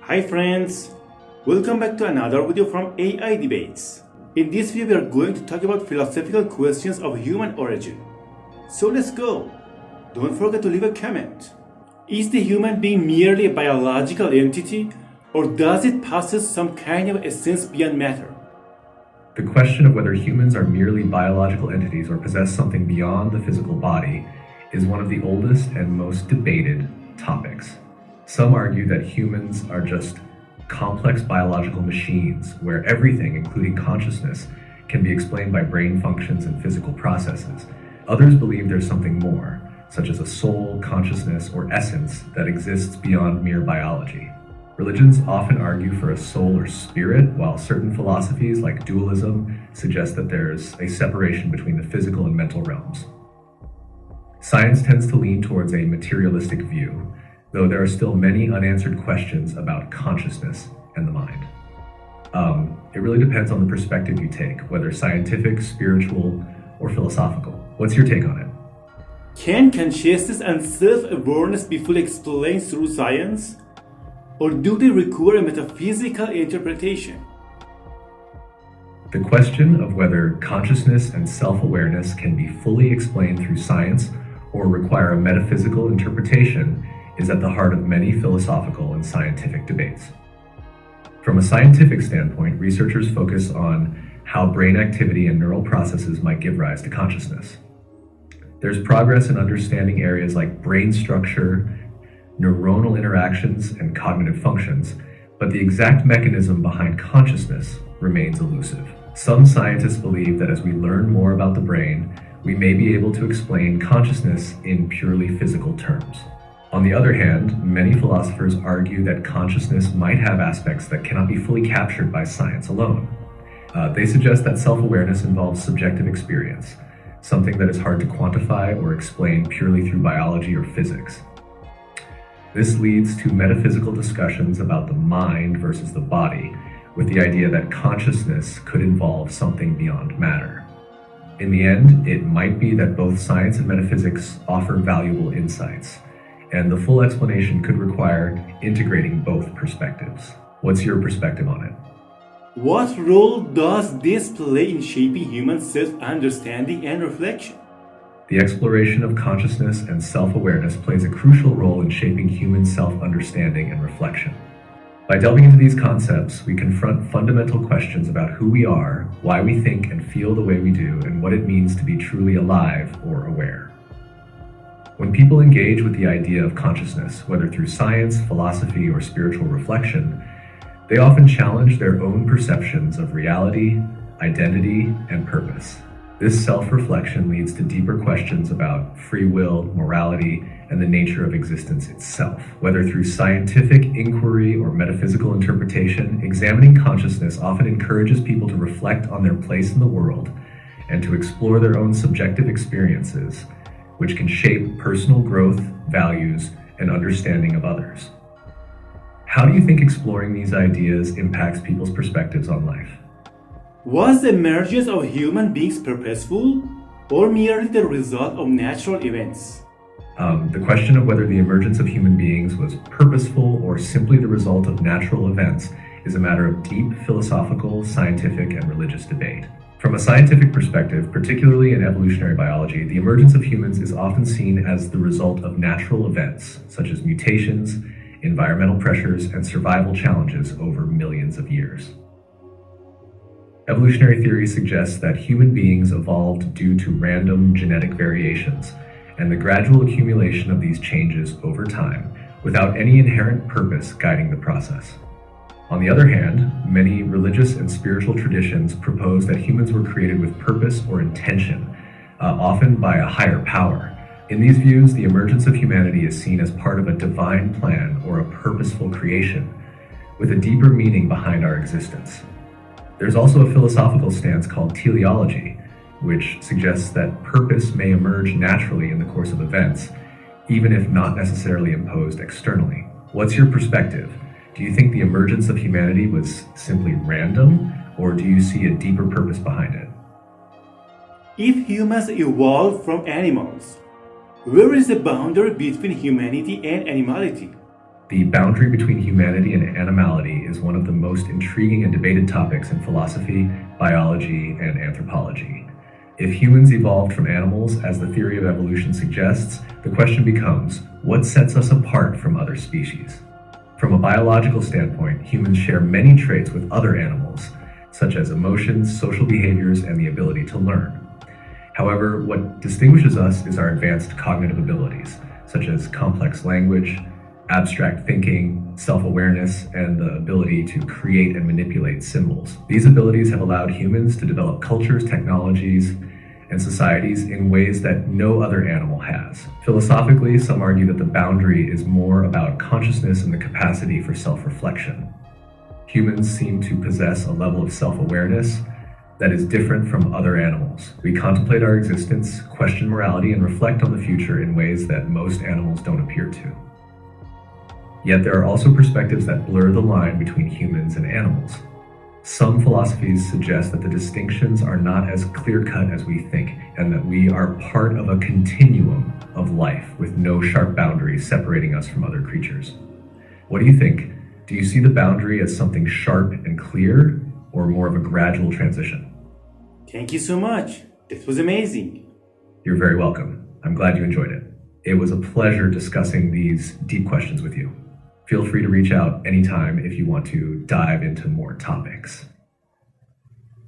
Hi friends, welcome back to another video from AI Debates. In this video we are going to talk about philosophical questions of human origin. So let's go. Don't forget to leave a comment. Is the human being merely a biological entity, or does it possess some kind of essence beyond matter? The question of whether humans are merely biological entities or possess something beyond the physical body is one of the oldest and most debated topics. Some argue that humans are just complex biological machines where everything, including consciousness, can be explained by brain functions and physical processes. Others believe there's something more, such as a soul, consciousness, or essence that exists beyond mere biology. Religions often argue for a soul or spirit, while certain philosophies like dualism suggest that there's a separation between the physical and mental realms. Science tends to lean towards a materialistic view, though there are still many unanswered questions about consciousness and the mind. It really depends on the perspective you take, whether scientific, spiritual, or philosophical. What's your take on it? Can consciousness and self-awareness be fully explained through science? Or do they require a metaphysical interpretation? The question of whether consciousness and self-awareness can be fully explained through science or require a metaphysical interpretation is at the heart of many philosophical and scientific debates. From a scientific standpoint, researchers focus on how brain activity and neural processes might give rise to consciousness. There's progress in understanding areas like brain structure, neuronal interactions, and cognitive functions, but the exact mechanism behind consciousness remains elusive. Some scientists believe that as we learn more about the brain, we may be able to explain consciousness in purely physical terms. On the other hand, many philosophers argue that consciousness might have aspects that cannot be fully captured by science alone. They suggest that self-awareness involves subjective experience, something that is hard to quantify or explain purely through biology or physics. This leads to metaphysical discussions about the mind versus the body, with the idea that consciousness could involve something beyond matter. In the end, it might be that both science and metaphysics offer valuable insights, and the full explanation could require integrating both perspectives. What's your perspective on it? What role does this play in shaping human self-understanding and reflection? The exploration of consciousness and self-awareness plays a crucial role in shaping human self-understanding and reflection. By delving into these concepts, we confront fundamental questions about who we are, why we think and feel the way we do, and what it means to be truly alive or aware. When people engage with the idea of consciousness, whether through science, philosophy, or spiritual reflection, they often challenge their own perceptions of reality, identity, and purpose. This self-reflection leads to deeper questions about free will, morality, and the nature of existence itself. Whether through scientific inquiry or metaphysical interpretation, examining consciousness often encourages people to reflect on their place in the world and to explore their own subjective experiences, which can shape personal growth, values, and understanding of others. How do you think exploring these ideas impacts people's perspectives on life? Was the emergence of human beings purposeful, or merely the result of natural events? The question of whether the emergence of human beings was purposeful or simply the result of natural events is a matter of deep philosophical, scientific, and religious debate. From a scientific perspective, particularly in evolutionary biology, the emergence of humans is often seen as the result of natural events, such as mutations, environmental pressures, and survival challenges over millions of years. Evolutionary theory suggests that human beings evolved due to random genetic variations and the gradual accumulation of these changes over time without any inherent purpose guiding the process. On the other hand, many religious and spiritual traditions propose that humans were created with purpose or intention, often by a higher power. In these views, the emergence of humanity is seen as part of a divine plan or a purposeful creation, with a deeper meaning behind our existence. There's also a philosophical stance called teleology, which suggests that purpose may emerge naturally in the course of events, even if not necessarily imposed externally. What's your perspective? Do you think the emergence of humanity was simply random, or do you see a deeper purpose behind it? If humans evolved from animals, where is the boundary between humanity and animality? The boundary between humanity and animality is one of the most intriguing and debated topics in philosophy, biology, and anthropology. If humans evolved from animals, as the theory of evolution suggests, the question becomes, what sets us apart from other species? From a biological standpoint, humans share many traits with other animals, such as emotions, social behaviors, and the ability to learn. However, what distinguishes us is our advanced cognitive abilities, such as complex language, abstract thinking, self-awareness, and the ability to create and manipulate symbols. These abilities have allowed humans to develop cultures, technologies, and societies in ways that no other animal has. Philosophically, some argue that the boundary is more about consciousness and the capacity for self-reflection. Humans seem to possess a level of self-awareness that is different from other animals. We contemplate our existence, question morality, and reflect on the future in ways that most animals don't appear to. Yet there are also perspectives that blur the line between humans and animals. Some philosophies suggest that the distinctions are not as clear-cut as we think, and that we are part of a continuum of life with no sharp boundaries separating us from other creatures. What do you think? Do you see the boundary as something sharp and clear, or more of a gradual transition? Thank you so much. This was amazing. You're very welcome. I'm glad you enjoyed it. It was a pleasure discussing these deep questions with you. Feel free to reach out anytime if you want to dive into more topics.